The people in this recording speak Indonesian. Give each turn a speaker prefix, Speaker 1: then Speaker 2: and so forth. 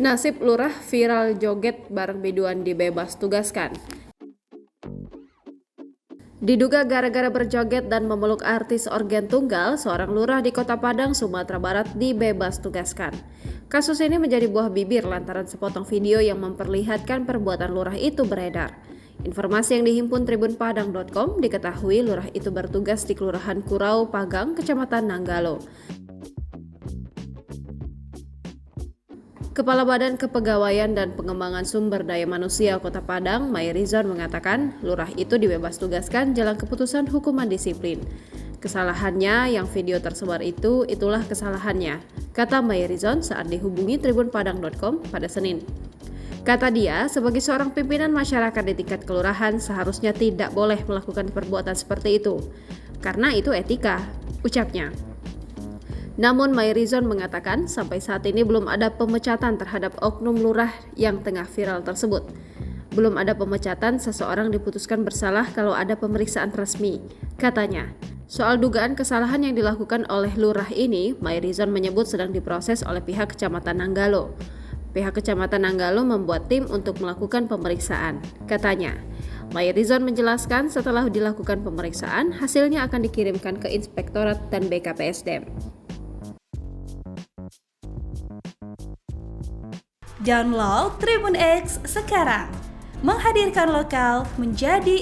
Speaker 1: Nasib lurah viral joget bareng biduan dibebas tugaskan. Diduga gara-gara berjoget dan memeluk artis organ tunggal, seorang lurah di Kota Padang, Sumatera Barat dibebas tugaskan. Kasus ini menjadi buah bibir lantaran sepotong video yang memperlihatkan perbuatan lurah itu beredar. Informasi yang dihimpun tribunpadang.com diketahui lurah itu bertugas di Kelurahan Kurau, Pagang, Kecamatan Nanggalo. Kepala Badan Kepegawaian dan Pengembangan Sumber Daya Manusia Kota Padang, Mayrizon mengatakan lurah itu dibebas tugaskan jelang keputusan hukuman disiplin. Kesalahannya yang video tersebar itulah kesalahannya, kata Mayrizon saat dihubungi tribunpadang.com pada Senin. Kata dia, sebagai seorang pimpinan masyarakat di tingkat kelurahan seharusnya tidak boleh melakukan perbuatan seperti itu, karena itu etika, ucapnya. Namun Mayrizon mengatakan sampai saat ini belum ada pemecatan terhadap oknum lurah yang tengah viral tersebut. Belum ada pemecatan, seseorang diputuskan bersalah kalau ada pemeriksaan resmi, katanya. Soal dugaan kesalahan yang dilakukan oleh lurah ini, Mayrizon menyebut sedang diproses oleh pihak Kecamatan Nanggalo. Pihak Kecamatan Nanggalo membuat tim untuk melakukan pemeriksaan, katanya. Mayrizon menjelaskan setelah dilakukan pemeriksaan, hasilnya akan dikirimkan ke Inspektorat dan BKPSDM.
Speaker 2: Download Tribun X sekarang, menghadirkan lokal menjadi